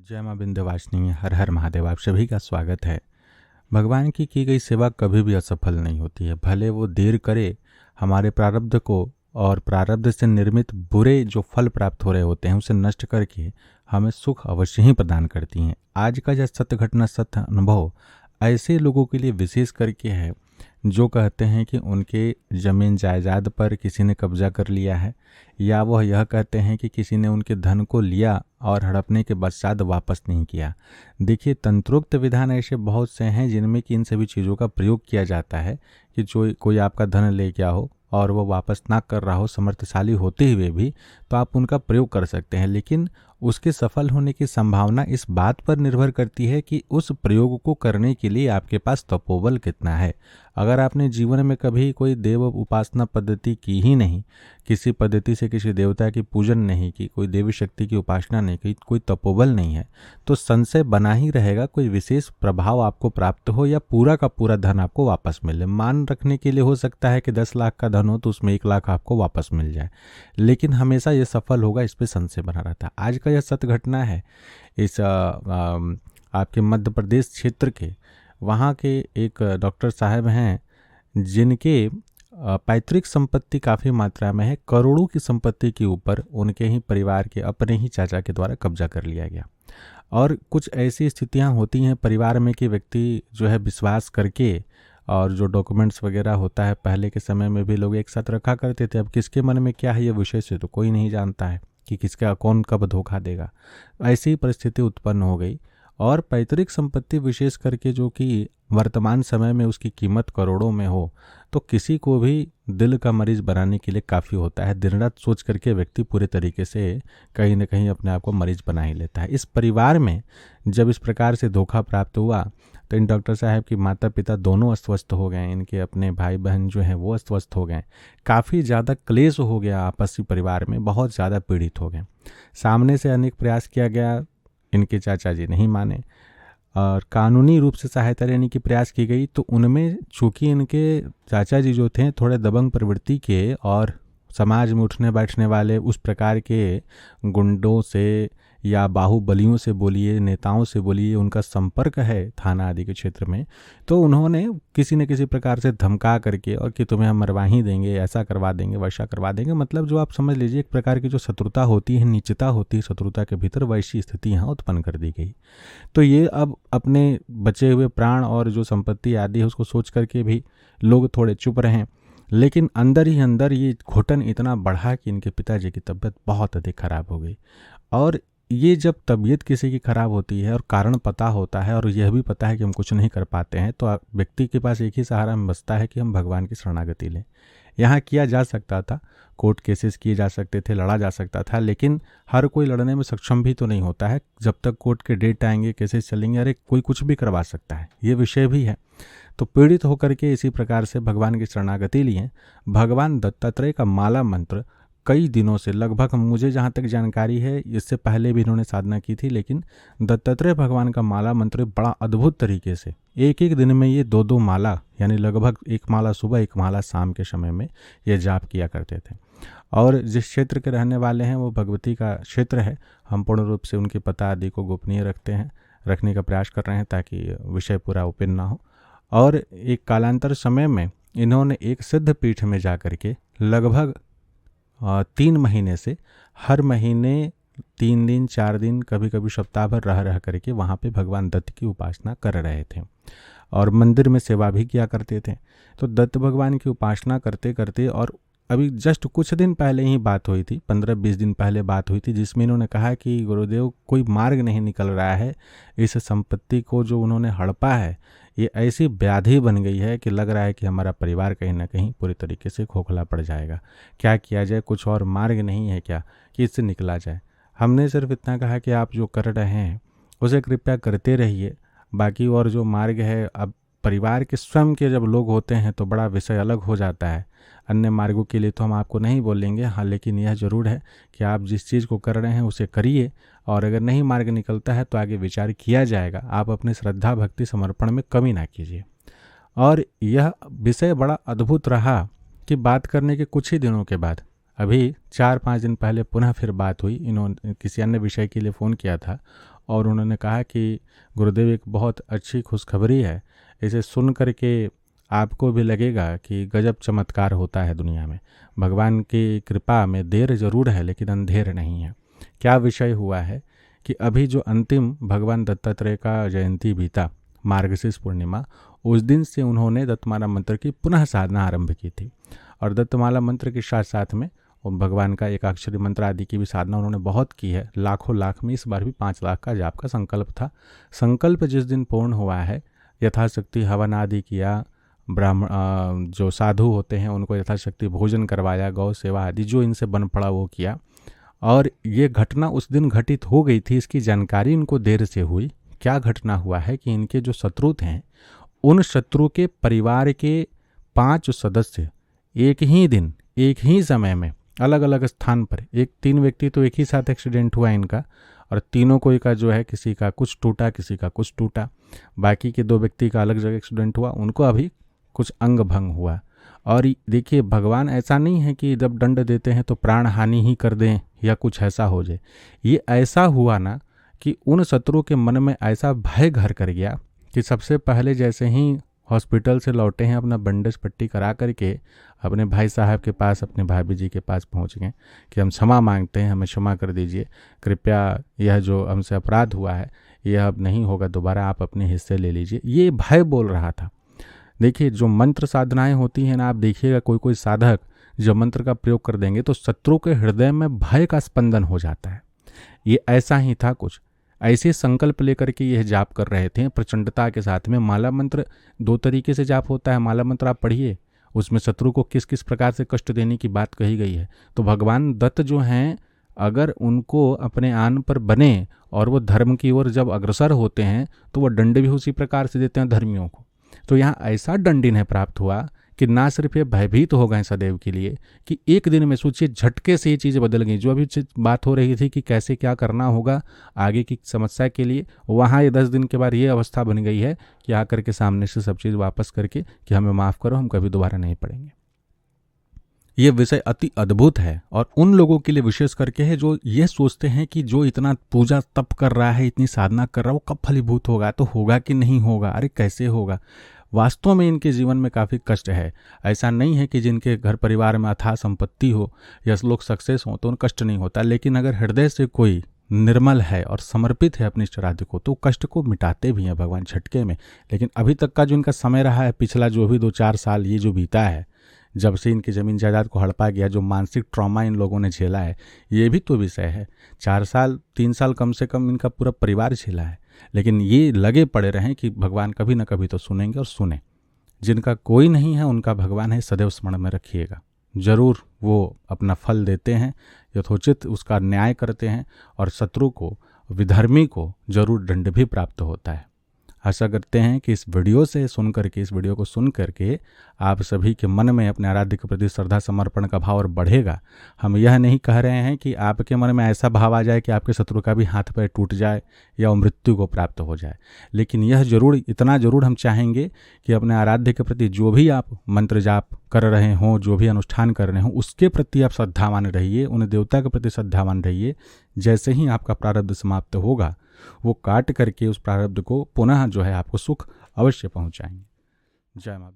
जय माँ विंध्यवासिनी, हर हर महादेव। आप सभी का स्वागत है। भगवान की गई सेवा कभी भी असफल नहीं होती है, भले वो देर करे। हमारे प्रारब्ध को और प्रारब्ध से निर्मित बुरे जो फल प्राप्त हो रहे होते हैं उसे नष्ट करके हमें सुख अवश्य ही प्रदान करती हैं। आज का यह सत्य घटना, सत्य अनुभव ऐसे लोगों के लिए विशेष करके है जो कहते हैं कि उनके ज़मीन जायदाद पर किसी ने कब्जा कर लिया है, या वह यह कहते हैं कि किसी ने उनके धन को लिया और हड़पने के पश्चात वापस नहीं किया। देखिए, तंत्रोक्त विधान ऐसे बहुत से हैं जिनमें कि इन सभी चीज़ों का प्रयोग किया जाता है कि जो कोई आपका धन ले गया हो और वो वापस ना कर रहा हो, समर्थशाली होते हुए भी, तो आप उनका प्रयोग कर सकते हैं। लेकिन उसके सफल होने की संभावना इस बात पर निर्भर करती है कि उस प्रयोग को करने के लिए आपके पास तपोबल कितना है। अगर आपने जीवन में कभी कोई देव उपासना पद्धति की ही नहीं, किसी पद्धति से किसी देवता की पूजन नहीं की, कोई देवी शक्ति की उपासना नहीं की, कोई तपोबल नहीं है, तो संशय बना ही रहेगा कोई विशेष प्रभाव आपको प्राप्त हो या पूरा का पूरा धन आपको वापस मिले। मान रखने के लिए हो सकता है कि 10 लाख का धन हो तो उसमें 1 लाख आपको वापस मिल जाए, लेकिन हमेशा ये सफल होगा, इस पर संशय बना रहता है। आज का यह सत्य घटना है इस आपके मध्य प्रदेश क्षेत्र के। वहाँ के एक डॉक्टर साहब हैं जिनके पैतृक संपत्ति काफ़ी मात्रा में है। करोड़ों की संपत्ति के ऊपर उनके ही परिवार के, अपने ही चाचा के द्वारा कब्जा कर लिया गया। और कुछ ऐसी स्थितियां होती हैं परिवार में कि व्यक्ति जो है विश्वास करके, और जो डॉक्यूमेंट्स वगैरह होता है पहले के समय में भी लोग एक साथ रखा करते थे। अब किसके मन में क्या है ये विषय से तो कोई नहीं जानता है कि किसका कौन कब धोखा देगा। ऐसी परिस्थिति उत्पन्न हो गई और पैतृक संपत्ति विशेष करके जो कि वर्तमान समय में उसकी कीमत करोड़ों में हो, तो किसी को भी दिल का मरीज बनाने के लिए काफ़ी होता है। दिन रात सोच करके व्यक्ति पूरे तरीके से कहीं ना कहीं अपने आप को मरीज बना ही लेता है। इस परिवार में जब इस प्रकार से धोखा प्राप्त हुआ तो इन डॉक्टर साहब की माता पिता दोनों अस्वस्थ हो गए, इनके अपने भाई बहन जो हैं वो अस्वस्थ हो गए। काफ़ी ज़्यादा क्लेश हो गया आपसी परिवार में, बहुत ज़्यादा पीड़ित हो गए। सामने से अनेक प्रयास किया गया, इनके चाचा जी नहीं माने और कानूनी रूप से सहायता लेने की प्रयास की गई। तो उनमें चूंकि इनके चाचा जी जो थे थोड़े दबंग प्रवृत्ति के और समाज में उठने बैठने वाले उस प्रकार के गुंडों से या बाहुबलियों से बोलिए, नेताओं से बोलिए, उनका संपर्क है थाना आदि के क्षेत्र में, तो उन्होंने किसी न किसी प्रकार से धमका करके और कि तुम्हें हम मरवा ही देंगे, ऐसा करवा देंगे, वैसा करवा देंगे, मतलब जो आप समझ लीजिए एक प्रकार की जो शत्रुता होती है, नीचता होती है शत्रुता के भीतर, वैसी स्थिति यहाँ उत्पन्न कर दी गई। तो ये अब अपने बचे हुए प्राण और जो संपत्ति आदि है उसको सोच करके भी लोग थोड़े चुप रहें, लेकिन अंदर ही अंदर ये घुटन इतना बढ़ा कि इनके पिताजी की तबीयत बहुत अधिक खराब हो गई। और ये जब तबीयत किसी की खराब होती है और कारण पता होता है और यह भी पता है कि हम कुछ नहीं कर पाते हैं, तो व्यक्ति के पास एक ही सहारा में बचता है कि हम भगवान की शरणागति लें। यहाँ किया जा सकता था, कोर्ट केसेस किए जा सकते थे, लड़ा जा सकता था, लेकिन हर कोई लड़ने में सक्षम भी तो नहीं होता है। जब तक कोर्ट के डेट आएंगे, केसेस चलेंगे, अरे कोई कुछ भी करवा सकता है, ये विषय भी है। तो पीड़ित होकर के इसी प्रकार से भगवान की शरणागति लिए। भगवान दत्तात्रेय का माला मंत्र कई दिनों से, लगभग मुझे जहाँ तक जानकारी है इससे पहले भी इन्होंने साधना की थी, लेकिन दत्तात्रेय भगवान का माला मंत्र बड़ा अद्भुत तरीके से एक एक दिन में ये 2-2 माला, यानी लगभग 1 माला सुबह 1 माला शाम के समय में ये जाप किया करते थे। और जिस क्षेत्र के रहने वाले हैं वो भगवती का क्षेत्र है। हम पूर्ण रूप से उनके पता आदि को गोपनीय रखने का प्रयास कर रहे हैं ताकि विषय पूरा ओपन ना हो। और एक कालांतर समय में इन्होंने एक सिद्ध पीठ में जा कर के लगभग 3 महीने से हर महीने 3 दिन 4 दिन, कभी कभी सप्ताह भर रह करके वहाँ पे भगवान दत्त की उपासना कर रहे थे और मंदिर में सेवा भी किया करते थे। तो दत्त भगवान की उपासना करते करते, और अभी जस्ट कुछ दिन पहले ही बात हुई थी, 15-20 दिन पहले बात हुई थी, जिसमें इन्होंने कहा कि गुरुदेव कोई मार्ग नहीं निकल रहा है, इस संपत्ति को जो उन्होंने हड़पा है ये ऐसी व्याधि बन गई है कि लग रहा है कि हमारा परिवार कहीं ना कहीं पूरी तरीके से खोखला पड़ जाएगा। क्या किया जाए, कुछ और मार्ग नहीं है क्या कि इससे निकला जाए। हमने सिर्फ इतना कहा कि आप जो कर रहे हैं उसे कृपया करते रहिए, बाकी और जो मार्ग है, अब परिवार के स्वयं के जब लोग होते हैं तो बड़ा विषय अलग हो जाता है। अन्य मार्गों के लिए तो हम आपको नहीं बोलेंगे, हाँ, लेकिन यह जरूर है कि आप जिस चीज़ को कर रहे हैं उसे करिए, और अगर नहीं मार्ग निकलता है तो आगे विचार किया जाएगा। आप अपनी श्रद्धा भक्ति समर्पण में कमी ना कीजिए। और यह विषय बड़ा अद्भुत रहा कि बात करने के कुछ ही दिनों के बाद, अभी 4-5 दिन पहले पुनः फिर बात हुई, इन्होंने किसी अन्य विषय के लिए फ़ोन किया था और उन्होंने कहा कि गुरुदेव एक बहुत अच्छी खुशखबरी है, इसे सुन करके आपको भी लगेगा कि गजब चमत्कार होता है दुनिया में। भगवान की कृपा में देर जरूर है लेकिन अंधेर नहीं है। क्या विषय हुआ है कि अभी जो अंतिम भगवान दत्तात्रेय का जयंती बीता, मार्गशीर्ष पूर्णिमा, उस दिन से उन्होंने दत्तमाला मंत्र की पुनः साधना आरंभ की थी। और दत्तमाला मंत्र के साथ साथ में भगवान का एकाक्षरी मंत्र आदि की भी साधना उन्होंने बहुत की है, लाखों लाख में। इस बार भी 5 लाख का जाप का संकल्प था। संकल्प जिस दिन पूर्ण हुआ है, यथाशक्ति हवन आदि किया, ब्राह्मण जो साधु होते हैं उनको यथाशक्ति भोजन करवाया, गौ सेवा आदि जो इनसे बन पड़ा वो किया। और ये घटना उस दिन घटित हो गई थी, इसकी जानकारी इनको देर से हुई। क्या घटना हुआ है कि इनके जो शत्रु थे, उन शत्रु के परिवार के 5 सदस्य एक ही दिन एक ही समय में अलग अलग स्थान पर, 3 व्यक्ति तो एक ही साथ एक्सीडेंट हुआ इनका, और तीनों कोई का जो है किसी का कुछ टूटा किसी का कुछ टूटा, बाकी के 2 व्यक्ति का अलग जगह एक्सीडेंट हुआ, उनको अभी कुछ अंग भंग हुआ। और देखिए भगवान ऐसा नहीं है कि जब दंड देते हैं तो प्राण हानि ही कर दें या कुछ ऐसा हो जाए। ये ऐसा हुआ ना कि उन शत्रु के मन में ऐसा भय घर कर गया कि सबसे पहले जैसे ही हॉस्पिटल से लौटे हैं अपना बंडेज पट्टी करा करके अपने भाई साहब के पास, अपने भाभी जी के पास पहुंच गए कि हम क्षमा मांगते हैं, हमें क्षमा कर दीजिए, कृपया यह जो हमसे अपराध हुआ है यह अब नहीं होगा दोबारा, आप अपने हिस्से ले लीजिए। ये भय बोल रहा था। देखिए जो मंत्र साधनाएं होती हैं ना, आप देखिएगा कोई कोई साधक जब मंत्र का प्रयोग कर देंगे तो शत्रु के हृदय में भय का स्पंदन हो जाता है। ये ऐसा ही था, कुछ ऐसे संकल्प लेकर के यह जाप कर रहे थे प्रचंडता के साथ में। माला मंत्र 2 तरीके से जाप होता है। माला मंत्र आप पढ़िए, उसमें शत्रु को किस किस प्रकार से कष्ट देने की बात कही गई है। तो भगवान दत्त जो हैं, अगर उनको अपने आन पर बने और वो धर्म की ओर जब अग्रसर होते हैं तो वो दंड भी उसी प्रकार से देते हैं धर्मियों को। तो यहाँ ऐसा दंड इन्हें प्राप्त हुआ कि ना सिर्फ ये भयभीत हो गए सदैव के लिए कि एक दिन में सोचिए झटके से ये चीज़ें बदल गई। जो अभी बात हो रही थी कि कैसे क्या करना होगा आगे की समस्या के लिए, वहाँ ये 10 दिन के बाद ये अवस्था बन गई है कि आकर के सामने से सब चीज़ वापस करके कि हमें माफ़ करो, हम कभी दोबारा नहीं पढ़ेंगे। ये विषय अति अद्भुत है और उन लोगों के लिए विशेष करके है जो ये सोचते हैं कि जो इतना पूजा तप कर रहा है, इतनी साधना कर रहा है, वो कब फलीभूत होगा, तो होगा कि नहीं होगा, अरे कैसे होगा। वास्तव में इनके जीवन में काफ़ी कष्ट है। ऐसा नहीं है कि जिनके घर परिवार में अथाह संपत्ति हो या लोग सक्सेस हो तो उन कष्ट नहीं होता, लेकिन अगर हृदय से कोई निर्मल है और समर्पित है अपने इष्टाराध्य को तो कष्ट को मिटाते भी हैं भगवान झटके में। लेकिन अभी तक का जो इनका समय रहा है, पिछला जो भी 2-4 साल ये जो बीता है, जब से इनकी ज़मीन जायदाद को हड़पा गया, जो मानसिक ट्रॉमा इन लोगों ने झेला है, ये भी तो विषय है। 4 साल 3 साल कम से कम इनका पूरा परिवार झेला है, लेकिन ये लगे पड़े रहें कि भगवान कभी ना कभी तो सुनेंगे और सुने। जिनका कोई नहीं है उनका भगवान है, सदैव स्मरण में रखिएगा। जरूर वो अपना फल देते हैं, यथोचित उसका न्याय करते हैं और शत्रु को, विधर्मी को जरूर दंड भी प्राप्त होता है। आशा करते हैं कि इस वीडियो से सुन करके, इस वीडियो को सुन करके आप सभी के मन में अपने आराध्य के प्रति श्रद्धा समर्पण का भाव और बढ़ेगा। हम यह नहीं कह रहे हैं कि आपके मन में ऐसा भाव आ जाए कि आपके शत्रु का भी हाथ पैर टूट जाए या वो मृत्यु को प्राप्त हो जाए, लेकिन यह जरूर, इतना जरूर हम चाहेंगे कि अपने आराध्य के प्रति जो भी आप मंत्र जाप कर रहे हों, जो भी अनुष्ठान कर रहे हों, उसके प्रति आप श्रद्धावान रहिए, उन देवता के प्रति श्रद्धावान रहिए। जैसे ही आपका प्रारब्ध समाप्त होगा वो काट करके उस प्रारब्ध को पुनः जो है आपको सुख अवश्य पहुंचाएंगे। जय माता।